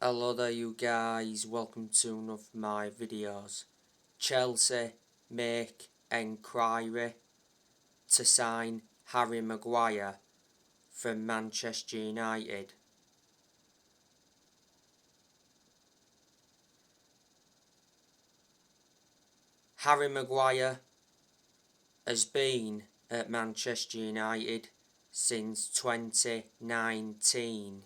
Hello there you guys, welcome to one of my videos. Chelsea make Enquiry to sign Harry Maguire from Manchester United. Harry Maguire has been at Manchester United since 2019.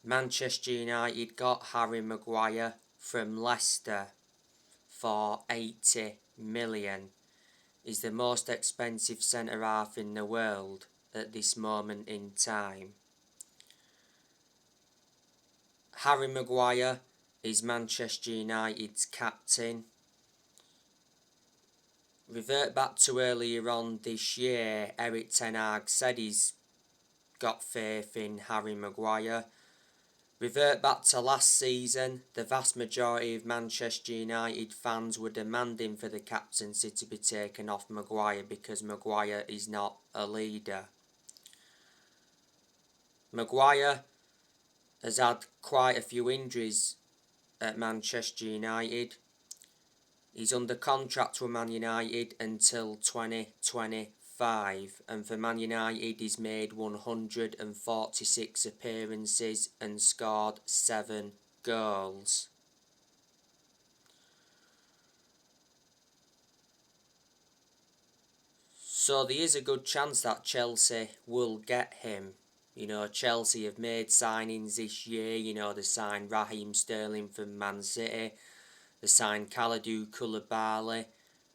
Manchester United got Harry Maguire from Leicester for 80 million. He's the most expensive centre-half in the world at this moment in time. Harry Maguire is Manchester United's captain. Revert back to earlier on this year, Erik ten Hag said he's got faith in Harry Maguire. Revert back to last season, the vast majority of Manchester United fans were demanding for the captaincy to be taken off Maguire because Maguire is not a leader. Maguire has had quite a few injuries at Manchester United. He's under contract with Man United until 2025, and for Man United he's made 146 appearances and scored 7 goals. So there is a good chance that Chelsea will get him. Chelsea have made signings this year. They signed Raheem Sterling from Man City. They signed Kalidou Koulibaly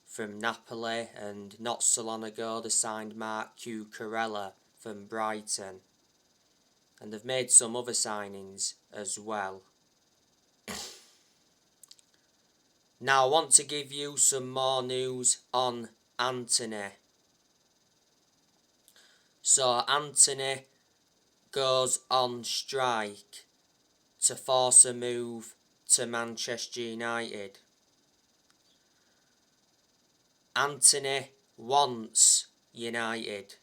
from Napoli, and not so long ago they signed Marc Cucurella from Brighton. And they've made some other signings as well. Now I want to give you some more news on Antony. So Antony goes on strike to force a move to Manchester United. Antony wants United.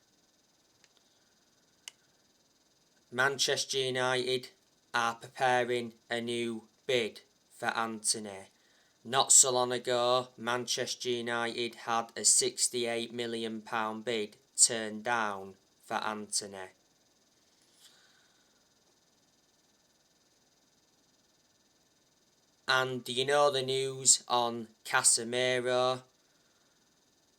Manchester United are preparing a new bid for Antony. Not so long ago, Manchester United had a £68 million bid turned down for Antony. And do you know the news on Casemiro?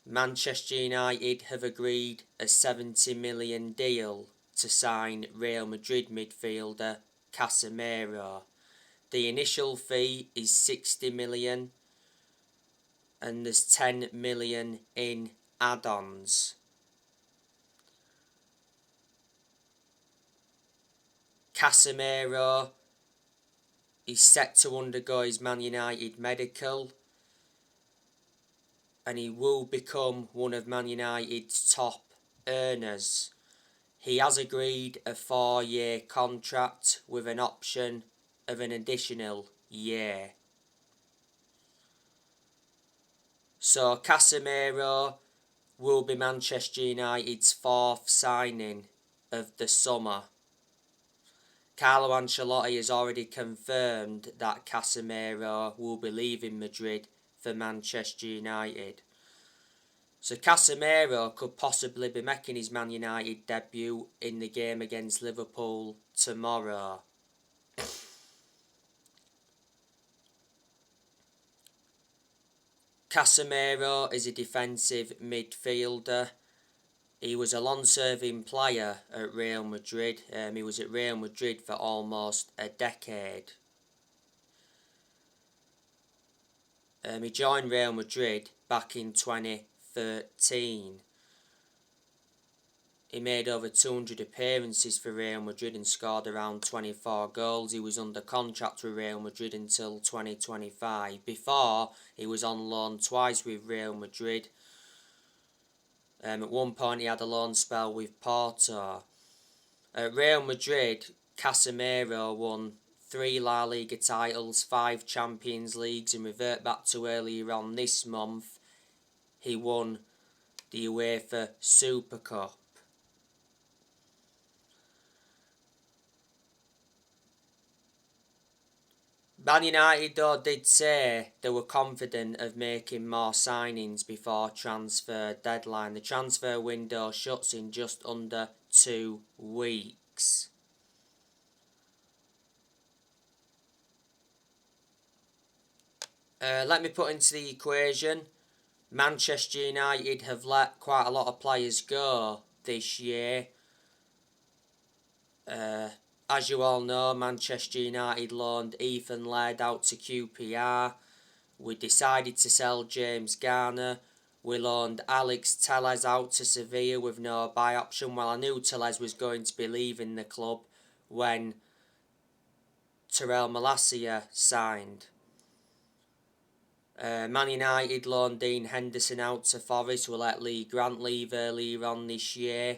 Manchester United have agreed a £70 million deal to sign Real Madrid midfielder Casemiro. The initial fee is £60 million and there's £10 million in add-ons. Casemiro is set to undergo his Man United medical, and he will become one of Man United's top earners. He has agreed a 4-year contract with an option of an additional year. So Casemiro will be Manchester United's 4th signing of the summer. Carlo Ancelotti has already confirmed that Casemiro will be leaving Madrid for Manchester United. So Casemiro could possibly be making his Man United debut in the game against Liverpool tomorrow. Casemiro is a defensive midfielder. He was a long-serving player at Real Madrid. He was at Real Madrid for almost a decade. He joined Real Madrid back in 2013. He made over 200 appearances for Real Madrid and scored around 24 goals. He was under contract with Real Madrid until 2025. Before, he was on loan twice with Real Madrid. At one point he had a loan spell with Porto. At Real Madrid, Casemiro won 3 La Liga titles, 5 Champions Leagues, and revert back to earlier on this month, he won the UEFA Super Cup. Man United though did say they were confident of making more signings before transfer deadline. The transfer window shuts in just under 2 weeks. Let me put into the equation. Manchester United have let quite a lot of players go this year. As you all know, Manchester United loaned Ethan Laird out to QPR. We decided to sell James Garner. We loaned Alex Telles out to Sevilla with no buy option. Well, I knew Telles was going to be leaving the club when Terrell Malacia signed. Man United loaned Dean Henderson out to Forest. We let Lee Grant leave earlier on this year.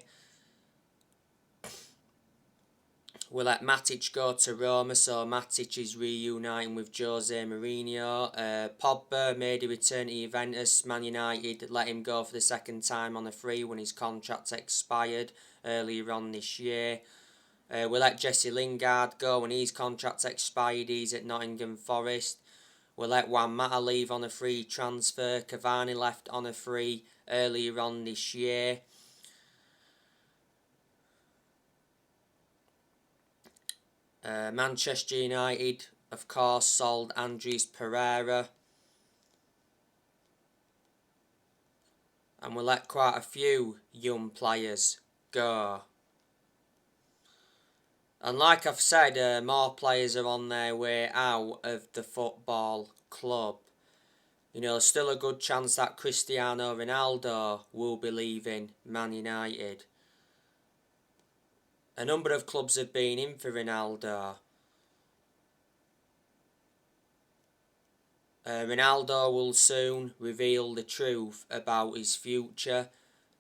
We let Matic go to Roma, so Matic is reuniting with Jose Mourinho. Pogba made a return to Juventus. Man United let him go for the second time on a free when his contract expired earlier on this year. We let Jesse Lingard go when his contract expired. He's at Nottingham Forest. We let Juan Mata leave on a free transfer. Cavani left on a free earlier on this year. Manchester United, of course, sold Andres Pereira. And we let quite a few young players go. And like I've said, more players are on their way out of the football club. You know, still a good chance that Cristiano Ronaldo will be leaving Man United. A number of clubs have been in for Ronaldo. Ronaldo will soon reveal the truth about his future.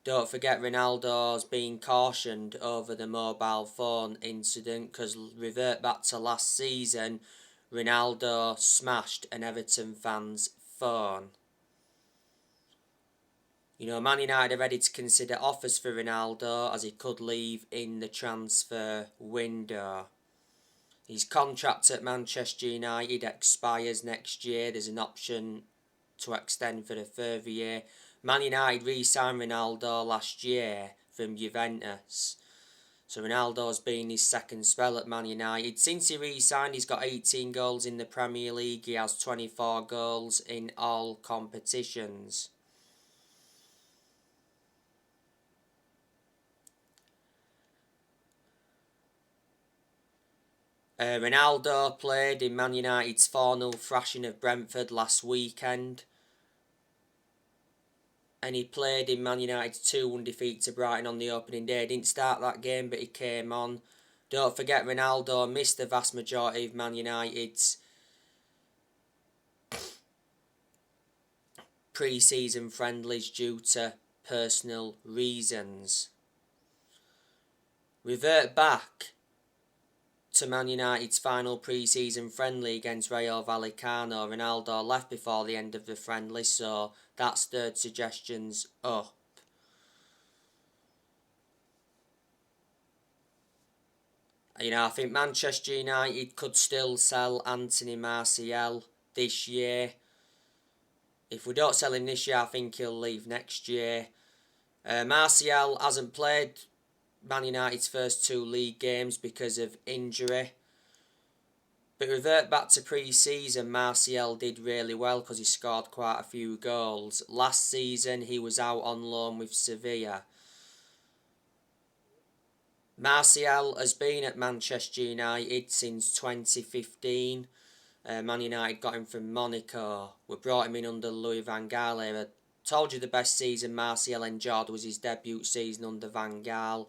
Don't forget Ronaldo's been cautioned over the mobile phone incident, because revert back to last season, Ronaldo smashed an Everton fan's phone. You know, Man United are ready to consider offers for Ronaldo as he could leave in the transfer window. His contract at Manchester United expires next year. There's an option to extend for a further year. Man United re-signed Ronaldo last year from Juventus. So Ronaldo's been his second spell at Man United. Since he re-signed, he's got 18 goals in the Premier League. He has 24 goals in all competitions. Ronaldo played in Man United's 4-0 thrashing of Brentford last weekend. And he played in Man United's 2-1 defeat to Brighton on the opening day. He didn't start that game, but he came on. Don't forget, Ronaldo missed the vast majority of Man United's pre-season friendlies due to personal reasons. Revert back to Man United's final pre-season friendly against Rayo Vallecano. Ronaldo left before the end of the friendly, so that's third suggestions up. You know, I think Manchester United could still sell Anthony Martial this year. If we don't sell him this year, I think he'll leave next year. Martial hasn't played Man United's first 2 league games because of injury. But revert back to pre-season, Martial did really well because he scored quite a few goals. Last season he was out on loan with Sevilla. Martial has been at Manchester United since 2015. Man United got him from Monaco. We brought him in under Louis van Gaal era. Told you the best season Martial enjoyed was his debut season under Van Gaal.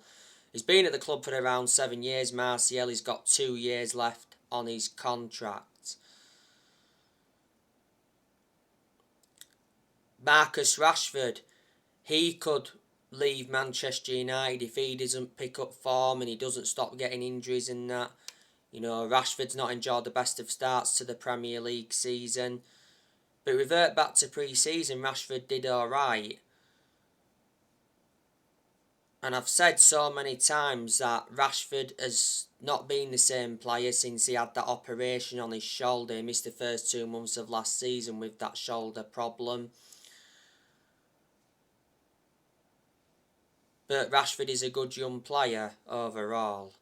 He's been at the club for around 7 years, Martial. He's got 2 years left on his contract. Marcus Rashford, he could leave Manchester United if he doesn't pick up form and he doesn't stop getting injuries and that. You know, Rashford's not enjoyed the best of starts to the Premier League season. But revert back to pre-season, Rashford did alright. And I've said so many times that Rashford has not been the same player since he had that operation on his shoulder. He missed the first 2 months of last season with that shoulder problem. But Rashford is a good young player overall.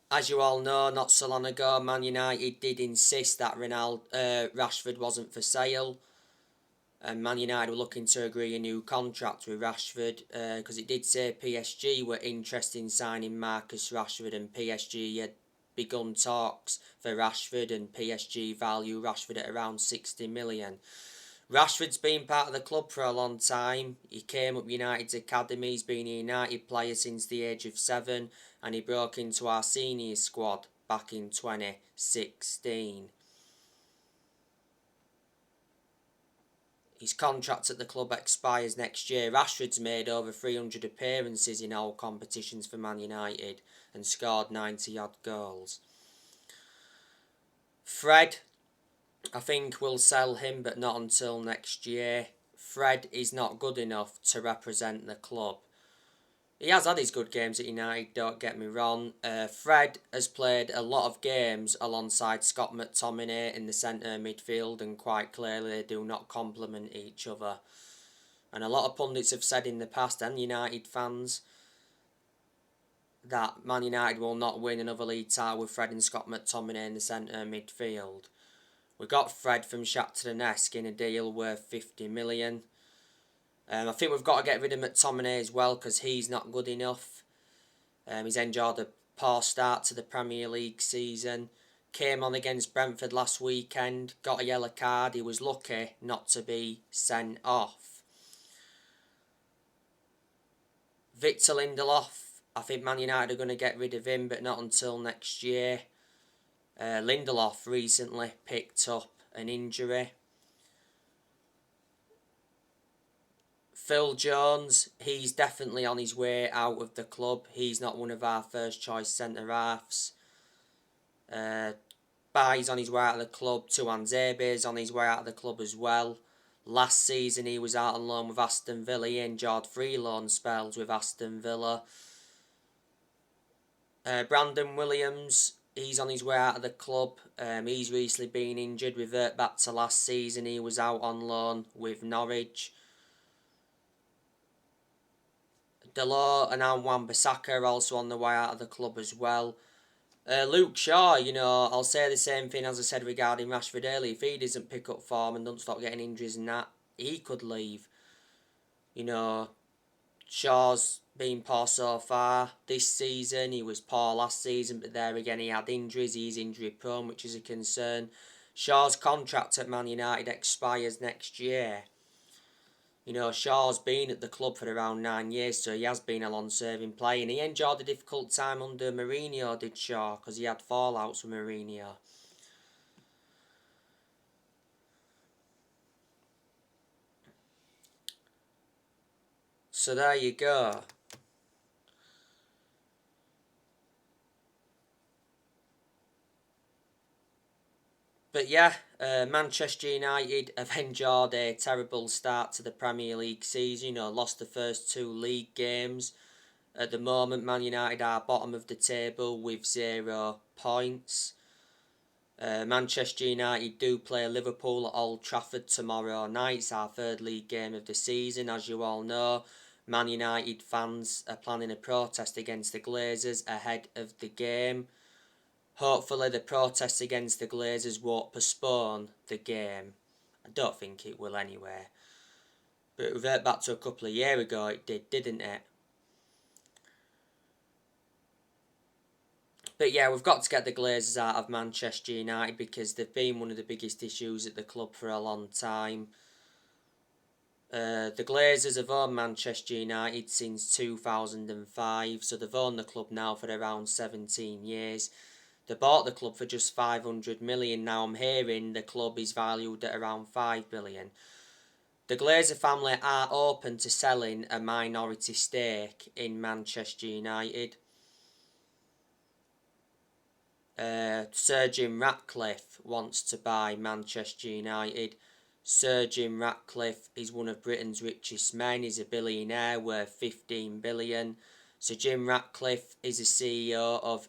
As you all know, not so long ago, Man United did insist that Rashford wasn't for sale. And Man United were looking to agree a new contract with Rashford because it did say PSG were interested in signing Marcus Rashford, and PSG had begun talks for Rashford, and PSG value Rashford at around 60 million. Rashford's been part of the club for a long time. He came up United's academy, he's been a United player since the age of 7, and he broke into our senior squad back in 2016. His contract at the club expires next year. Rashford's made over 300 appearances in all competitions for Man United and scored 90-odd goals. Fred, I think we'll sell him, but not until next year. Fred is not good enough to represent the club. He has had his good games at United, don't get me wrong. Fred has played a lot of games alongside Scott McTominay in the centre midfield, and quite clearly they do not complement each other. And a lot of pundits have said in the past, and United fans, that Man United will not win another league title with Fred and Scott McTominay in the centre midfield. We got Fred from Shakhtar Donetsk in a deal worth 50 million. I think we've got to get rid of McTominay as well because he's not good enough. He's enjoyed a poor start to the Premier League season. Came on against Brentford last weekend, got a yellow card. He was lucky not to be sent off. Victor Lindelof, I think Man United are going to get rid of him, but not until next year. Lindelof recently picked up an injury. Phil Jones, he's definitely on his way out of the club. He's not one of our first choice centre-halves. Bai's on his way out of the club. Tuanzebe's on his way out of the club as well. Last season he was out on loan with Aston Villa. He enjoyed 3 loan spells with Aston Villa. Brandon Williams, he's on his way out of the club. He's recently been injured. Revert back to last season. He was out on loan with Norwich. Delort and Wan-Bissaka are also on the way out of the club as well. Luke Shaw, I'll say the same thing as I said regarding Rashford earlier. If he doesn't pick up form and doesn't stop getting injuries and that, he could leave. Shaw's been poor so far this season. He was poor last season, but there again he had injuries. He's injury prone, which is a concern. Shaw's contract at Man United expires next year. Shaw's been at the club for around 9 years, so he has been a long-serving player. And he enjoyed a difficult time under Mourinho, did Shaw, because he had fallouts with Mourinho. So there you go. But yeah, Manchester United have enjoyed a terrible start to the Premier League season. Lost the first 2 league games. At the moment, Man United are bottom of the table with 0 points. Manchester United do play Liverpool at Old Trafford tomorrow night. It's our 3rd league game of the season, as you all know. Man United fans are planning a protest against the Glazers ahead of the game. Hopefully the protests against the Glazers won't postpone the game. I don't think it will anyway. But revert back to a couple of years ago, it did, didn't it? But yeah, we've got to get the Glazers out of Manchester United because they've been one of the biggest issues at the club for a long time. The Glazers have owned Manchester United since 2005, so they've owned the club now for around 17 years. They bought the club for just 500 million. Now I'm hearing the club is valued at around 5 billion. The Glazer family are open to selling a minority stake in Manchester United. Sir Jim Ratcliffe wants to buy Manchester United. Sir Jim Ratcliffe is one of Britain's richest men. He's a billionaire worth 15 billion. Sir Jim Ratcliffe is a CEO of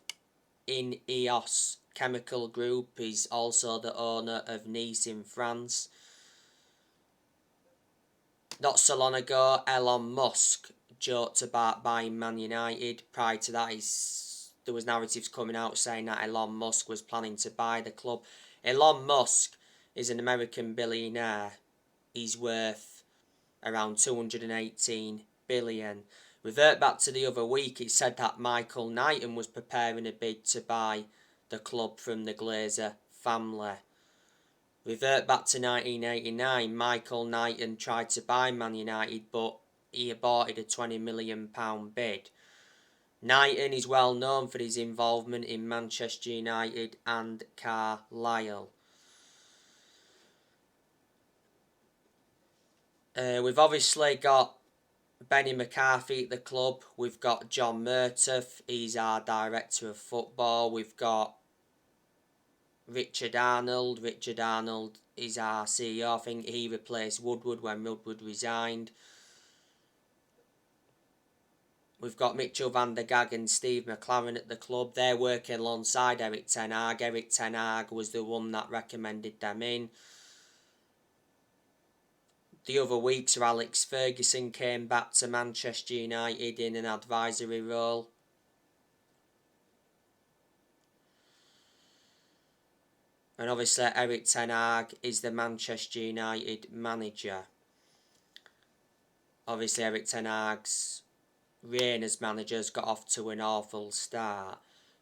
INEOS Chemical Group. He's also the owner of Nice in France. Not so long ago, Elon Musk joked about buying Man United. Prior to that, there was narratives coming out saying that Elon Musk was planning to buy the club. Elon Musk is an American billionaire. He's worth around 218 billion. Revert back to the other week, it said that Michael Knighton was preparing a bid to buy the club from the Glazer family. Revert back to 1989, Michael Knighton tried to buy Man United, but he aborted a £20 million bid. Knighton is well known for his involvement in Manchester United and Carlisle. We've obviously got Benny McCarthy at the club. We've got John Murtaugh, he's our director of football. We've got Richard Arnold. Richard Arnold is our CEO. I think he replaced Woodward when Woodward resigned. We've got Mitchell van der Gag and Steve McLaren at the club. They're working alongside Eric Ten Hag. Eric Ten Hag was the one that recommended them in. The other week, Sir Alex Ferguson came back to Manchester United in an advisory role. And obviously Eric Ten Hag is the Manchester United manager. Obviously Eric Ten Hag's reign as manager's got off to an awful start.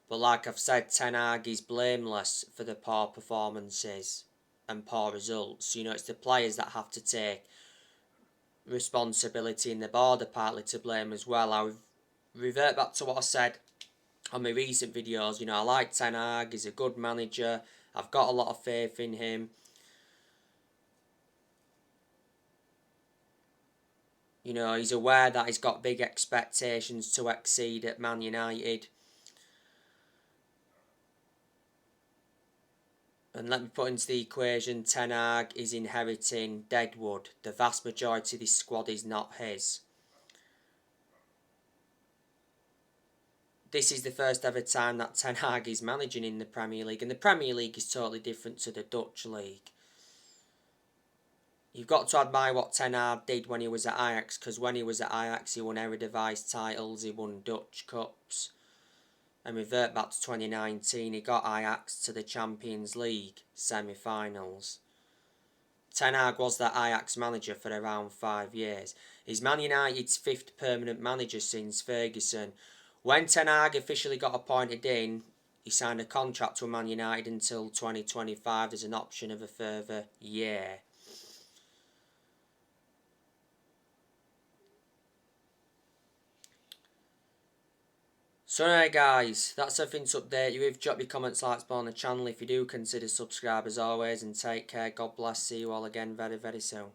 But like I've said, Ten Hag is blameless for the poor performances and poor results. You know, it's the players that have to take responsibility, and the board are partly to blame as well. I'll revert back to what I said on my recent videos. You know, I like Ten Hag, he's a good manager. I've got a lot of faith in him. You know, he's aware that he's got big expectations to exceed at Man United. And let me put into the equation, Ten Hag is inheriting Deadwood. The vast majority of this squad is not his. This is the first ever time that Ten Hag is managing in the Premier League. And the Premier League is totally different to the Dutch League. You've got to admire what Ten Hag did when he was at Ajax. Because when he was at Ajax, he won Eredivisie titles, he won Dutch Cups. And revert back to 2019, he got Ajax to the Champions League semi-finals. Ten Hag was the Ajax manager for around 5 years. He's Man United's 5th permanent manager since Ferguson. When Ten Hag officially got appointed in, he signed a contract with Man United until 2025. There's an option of a further year. So anyway guys, that's everything to update you with. Drop your comments, likes on the channel if you do. Consider subscribe as always, and take care. God bless. See you all again very, very soon.